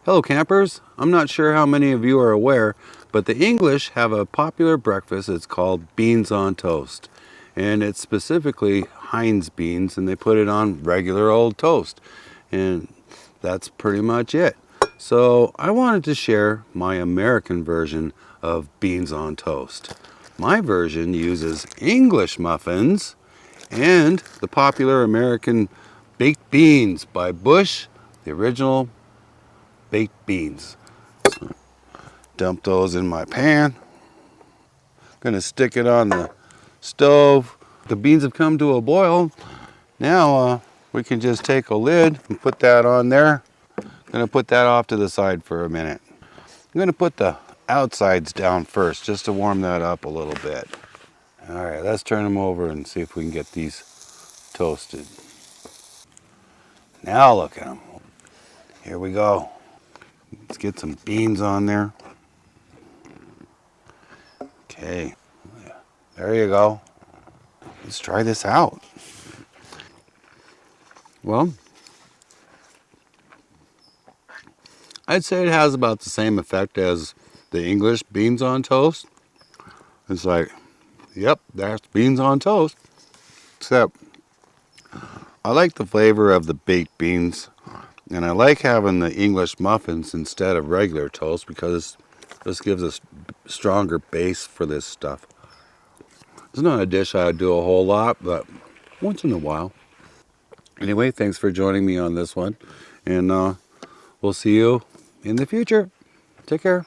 Hello campers, I'm not sure how many of you are aware, but the English have a popular breakfast. It's called beans on toast. And it's specifically Heinz beans, and they put it on regular old toast. And that's pretty much it. So I wanted to share my American version of beans on toast. My version uses English muffins and the popular American baked beans by Busch, the original baked beans. So dump those in my pan. Gonna stick it on the stove. The beans have come to a boil. Now we can just take a lid and put that on there. Gonna put that off to the side for a minute. I'm gonna put the outsides down first just to warm that up a little bit. All right, let's turn them over and see if we can get these toasted. Now look at them. Here we go. Let's get some beans on there. Okay, there you go. Let's try this out. Well, I'd say it has about the same effect as the English beans on toast. It's like, yep, that's beans on toast. Except, I like the flavor of the baked beans. And I like having the English muffins instead of regular toast because this gives us stronger base for this stuff. It's not a dish I would do a whole lot, but once in a while. Anyway, thanks for joining me on this one. And we'll see you in the future. Take care.